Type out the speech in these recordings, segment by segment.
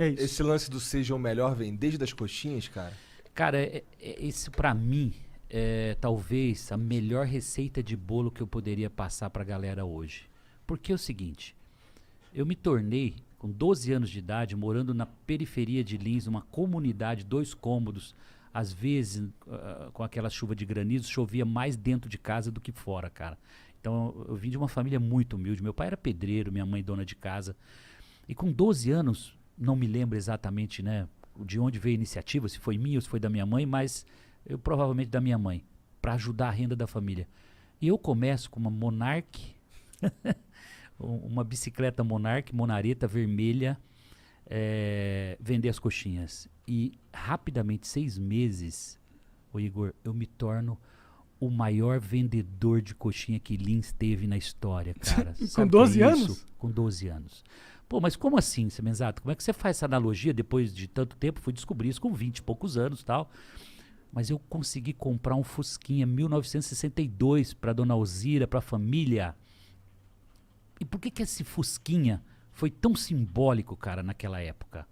É isso. Esse lance do seja o melhor vem desde as coxinhas, cara? Cara, isso pra mim é talvez a melhor receita de bolo que eu poderia passar pra galera hoje. Porque é o seguinte, eu me tornei, com 12 anos de idade, morando na periferia de Lins, numa comunidade, 2 cômodos, às vezes, com aquela chuva de granizo, chovia mais dentro de casa do que fora, cara. Então, eu vim de uma família muito humilde. Meu pai era pedreiro, minha mãe dona de casa. E com 12 anos, não me lembro exatamente, né, de onde veio a iniciativa, se foi minha ou se foi da minha mãe, mas eu provavelmente da minha mãe, para ajudar a renda da família. E eu começo com uma Monarch, uma bicicleta Monarch, monareta vermelha, vender as coxinhas. E rapidamente, 6 meses, ô Igor, eu me torno o maior vendedor de coxinha que Lins teve na história, cara. Com Sabe o que 12 é anos? isso? Com 12 anos. Pô, mas como assim, Semenzato? Como é que você faz essa analogia depois de tanto tempo? Fui descobrir isso com 20 e poucos anos e tal. Mas eu consegui comprar um Fusquinha 1962 para dona Alzira, para a família. E por que esse Fusquinha foi tão simbólico, cara, naquela época?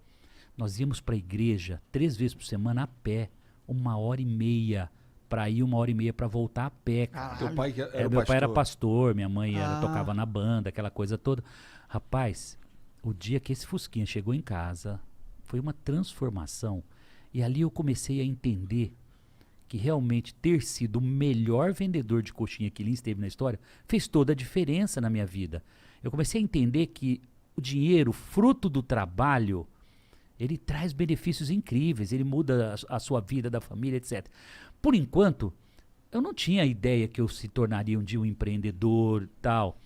Nós íamos para a igreja 3 vezes por semana a pé, 1h30 para ir, 1h30 para voltar a pé, cara. Teu pai que era Meu pai era pastor. pastor, minha mãe Ah. tocava na banda, aquela coisa toda. Rapaz, o dia que esse Fusquinha chegou em casa, foi uma transformação. E ali eu comecei a entender que realmente ter sido o melhor vendedor de coxinha que Lins teve na história fez toda a diferença na minha vida. Eu comecei a entender que o dinheiro, fruto do trabalho, ele traz benefícios incríveis, ele muda a sua vida, da família, etc. Por enquanto, eu não tinha ideia que eu se tornaria um dia um empreendedor e tal,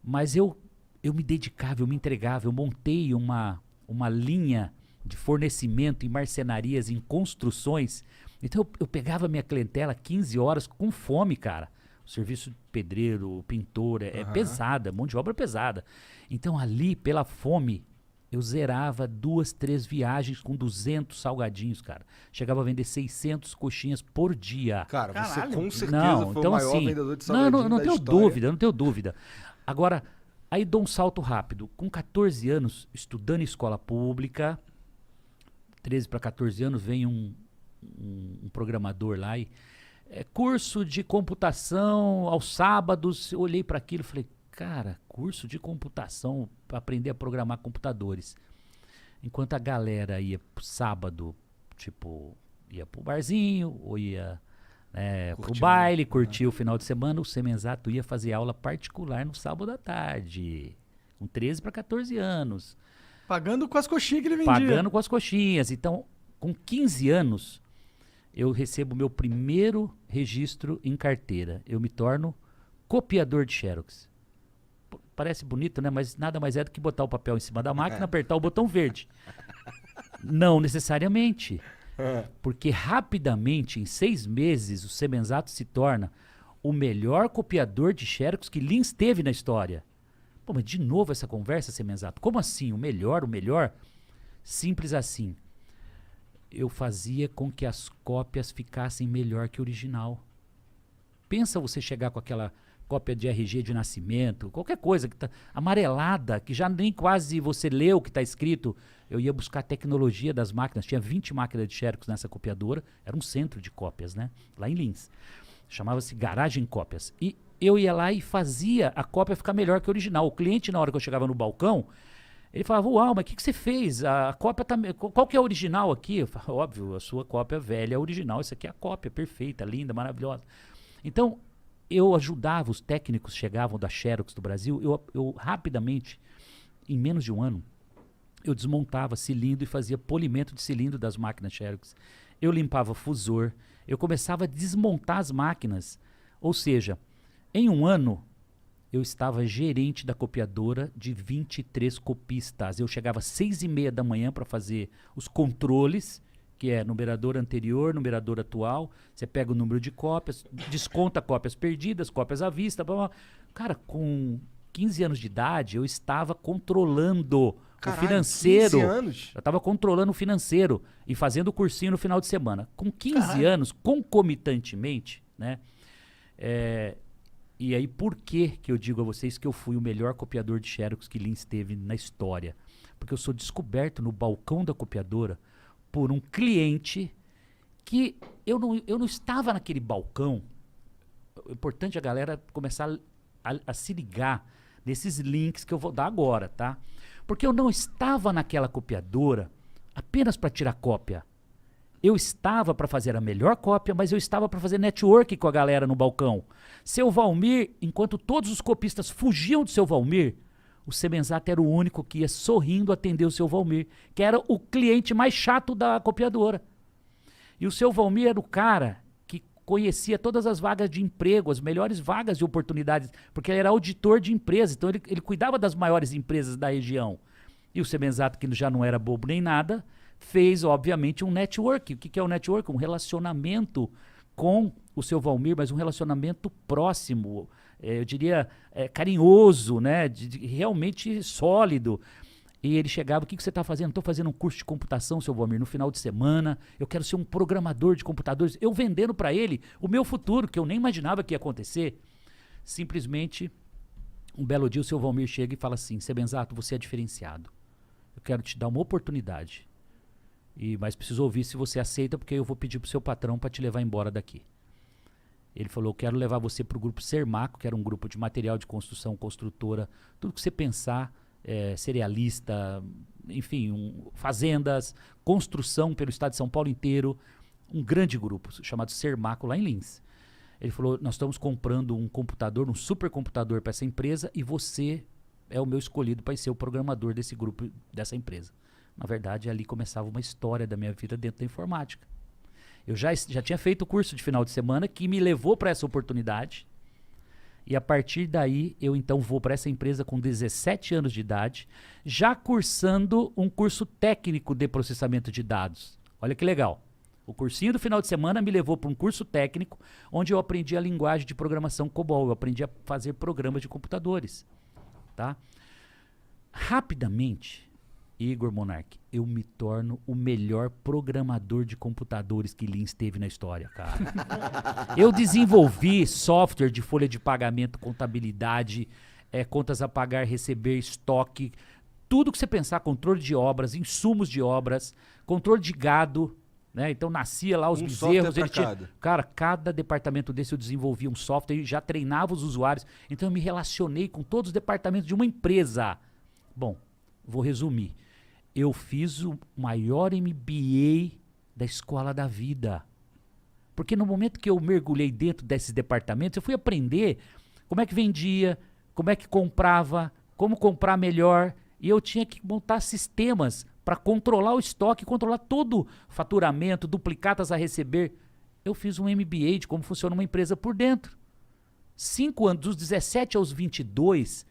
mas eu me dedicava, eu me entregava, eu montei uma linha de fornecimento em marcenarias, em construções. Então eu pegava minha clientela 15 horas com fome, cara. O serviço de pedreiro, pintor, é pesada, mão de obra pesada. Então ali, pela fome, eu zerava 2, 3 viagens com 200 salgadinhos, cara. Chegava a vender 600 coxinhas por dia. Cara, você Caralho. com certeza Não, foi então o maior assim, vendedor de não, salgadinho não da tenho história. dúvida, não tenho dúvida. Agora, aí dou um salto rápido. Com 14 anos, estudando em escola pública, 13 para 14 anos, vem um programador lá e curso de computação aos sábados. Eu olhei para aquilo e falei, cara, curso de computação para aprender a programar computadores. Enquanto a galera ia pro sábado, tipo, ia pro barzinho, ou ia pro Curtir baile, curtir o final de semana, o Semenzato ia fazer aula particular no sábado à tarde, com 13 para 14 anos, Pagando com as coxinhas que ele vendia. pagando com as coxinhas. Então, com 15 anos, eu recebo meu primeiro registro em carteira. Eu me torno copiador de Xerox. Parece bonito, né? Mas nada mais é do que botar o papel em cima da máquina, apertar o botão verde. Não necessariamente. Porque rapidamente, em 6 meses, o Semenzato se torna o melhor copiador de Xerox que Lins teve na história. Pô, mas de novo essa conversa, Semenzato? Como assim? O melhor, o melhor? Simples assim. Eu fazia com que as cópias ficassem melhor que o original. Pensa você chegar com aquela cópia de RG de nascimento, qualquer coisa que tá amarelada, que já nem quase você lê o que está escrito. Eu ia buscar a tecnologia das máquinas. Tinha 20 máquinas de Xerox nessa copiadora. Era um centro de cópias, né? Lá em Lins. Chamava-se Garagem Cópias. E eu ia lá e fazia a cópia ficar melhor que o original. O cliente, na hora que eu chegava no balcão, ele falava, uau, mas o que você fez? A cópia tá... Qual que é a original aqui? Eu falava, óbvio, a sua cópia velha é a original. Isso aqui é a cópia perfeita, linda, maravilhosa. Então, eu ajudava, os técnicos chegavam da Xerox do Brasil, eu rapidamente, em menos de um ano, eu desmontava cilindro e fazia polimento de cilindro das máquinas Xerox. Eu limpava fusor, eu começava a desmontar as máquinas. Ou seja, em um ano, eu estava gerente da copiadora de 23 copistas. Eu chegava às 6h30 da manhã para fazer os controles, que é numerador anterior, numerador atual. Você pega o número de cópias, desconta cópias perdidas, cópias à vista. Blá, blá. Cara, com 15 anos de idade, eu estava controlando Caralho, o financeiro. 15 anos? Eu estava controlando o financeiro e fazendo o cursinho no final de semana. Com 15 anos, concomitantemente, né? E aí, por que eu digo a vocês que eu fui o melhor copiador de Xerox que Lins teve na história? Porque eu sou descoberto no balcão da copiadora por um cliente que eu não estava naquele balcão. O importante é a galera começar a se ligar nesses links que eu vou dar agora, tá? Porque eu não estava naquela copiadora apenas para tirar cópia. Eu estava para fazer a melhor cópia, mas eu estava para fazer network com a galera no balcão. Seu Valmir, enquanto todos os copistas fugiam do seu Valmir, o Semenzato era o único que ia sorrindo atender o seu Valmir, que era o cliente mais chato da copiadora. E o seu Valmir era o cara que conhecia todas as vagas de emprego, as melhores vagas de oportunidades, porque ele era auditor de empresa, então ele cuidava das maiores empresas da região. E o Semenzato, que já não era bobo nem nada, fez, obviamente, um network. O que é um network? Um relacionamento com o seu Valmir, mas um relacionamento próximo, eu diria carinhoso, né? Realmente sólido. E ele chegava, o que você está fazendo? Estou fazendo um curso de computação, seu Valmir, no final de semana. Eu quero ser um programador de computadores. Eu vendendo para ele o meu futuro, que eu nem imaginava que ia acontecer. Simplesmente, um belo dia, o seu Valmir chega e fala assim, Semenzato, você é diferenciado. Eu quero te dar uma oportunidade. Mas preciso ouvir se você aceita, porque eu vou pedir pro seu patrão para te levar embora daqui. Ele falou, eu quero levar você pro grupo Sermaco, que era um grupo de material de construção, construtora, tudo que você pensar, cerealista, enfim, fazendas, construção pelo estado de São Paulo inteiro, um grande grupo chamado Sermaco lá em Lins. Ele falou, nós estamos comprando um computador, um supercomputador para essa empresa e você é o meu escolhido para ser o programador desse grupo, dessa empresa. Na verdade, ali começava uma história da minha vida dentro da informática. Eu já tinha feito o curso de final de semana que me levou para essa oportunidade. E a partir daí, eu então vou para essa empresa com 17 anos de idade, já cursando um curso técnico de processamento de dados. Olha que legal. O cursinho do final de semana me levou para um curso técnico onde eu aprendi a linguagem de programação COBOL. Eu aprendi a fazer programas de computadores. Tá? Rapidamente, Igor Monark, eu me torno o melhor programador de computadores que Lins teve na história, cara. Eu desenvolvi software de folha de pagamento, contabilidade, contas a pagar, receber, estoque, tudo que você pensar, controle de obras, insumos de obras, controle de gado, né? Então nascia lá os bezerros. Cara, cada departamento desse eu desenvolvia um software e já treinava os usuários. Então eu me relacionei com todos os departamentos de uma empresa. Bom, vou resumir. Eu fiz o maior MBA da escola da vida. Porque no momento que eu mergulhei dentro desses departamentos, eu fui aprender como é que vendia, como é que comprava, como comprar melhor. E eu tinha que montar sistemas para controlar o estoque, controlar todo o faturamento, duplicatas a receber. Eu fiz um MBA de como funciona uma empresa por dentro. 5 anos, dos 17 aos 22...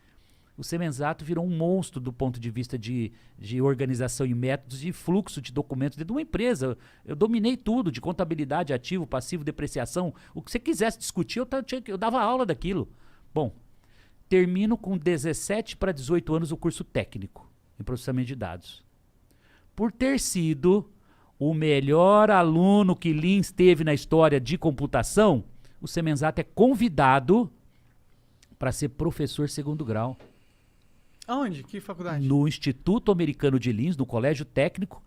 o Semenzato virou um monstro do ponto de vista de organização e métodos e fluxo de documentos dentro de uma empresa. Eu dominei tudo, de contabilidade, ativo, passivo, depreciação. O que você quisesse discutir, eu dava aula daquilo. Bom, termino com 17 para 18 anos o curso técnico em processamento de dados. Por ter sido o melhor aluno que Lins teve na história de computação, o Semenzato é convidado para ser professor segundo grau. Aonde? Que faculdade? No Instituto Americano de Lins, no Colégio Técnico.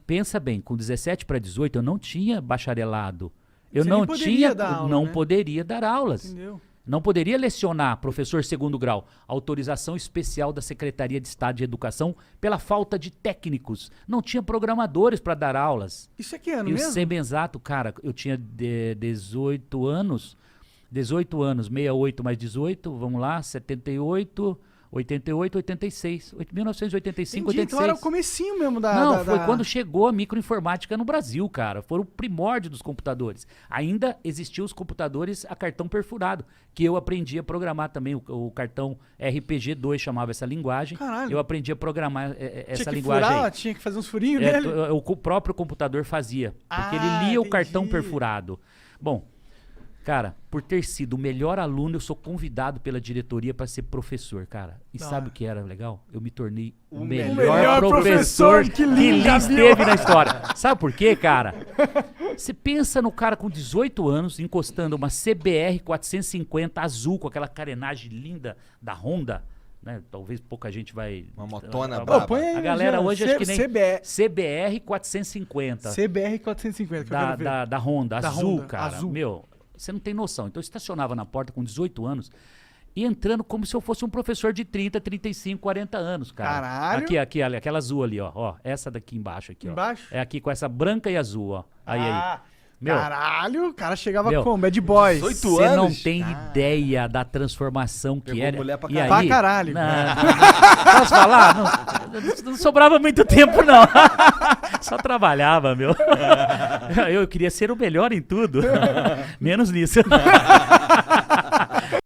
Pensa bem, com 17 para 18 eu não tinha bacharelado. Eu não poderia dar aulas. Entendeu? Não poderia lecionar, professor segundo grau. Autorização especial da Secretaria de Estado de Educação pela falta de técnicos. Não tinha programadores para dar aulas. Isso é que ano E mesmo? o Semenzato, cara, eu tinha 18 anos. 18 anos, 68 mais 18, vamos lá, 78... 88, 86, 1985, Entendi, 86. então era o comecinho mesmo da... Não, foi quando chegou a microinformática no Brasil, cara. Foi o primórdio dos computadores. Ainda existiam os computadores a cartão perfurado, que eu aprendi a programar também. O cartão RPG2 chamava essa linguagem. Caralho. Eu aprendi a programar essa tinha que linguagem furar, aí. tinha que fazer uns furinhos nele. O próprio computador fazia, porque ele lia o cartão perfurado. Bom, cara, por ter sido o melhor aluno, eu sou convidado pela diretoria para ser professor, cara. E sabe o que era legal? Eu me tornei o melhor professor que Lins teve na história. Sabe por quê, cara? Você pensa no cara com 18 anos, encostando uma CBR 450 azul, com aquela carenagem linda da Honda, né? Talvez pouca gente vai... Uma motona a- braba. Põe aí, A galera já, hoje acho que nem... CBR, CBR 450 CBR 450, que eu quero ver. da Honda, Da azul, Honda, cara. azul. Meu, você não tem noção. Então eu estacionava na porta com 18 anos e entrando como se eu fosse um professor de 30, 35, 40 anos, cara. Caralho. Aqui, olha, aquela azul ali, ó. Essa daqui embaixo aqui, ó. Embaixo? É aqui com essa branca e azul, ó. Aí. Meu, Caralho, o cara chegava Meu, como? Bad Boys. 18 você não anos? tem ideia da transformação que Pegou era. mulher pra E caralho. aí, Pra caralho. Posso falar? Não sobrava muito tempo, não. Só trabalhava, meu. Eu queria ser o melhor em tudo. Menos nisso.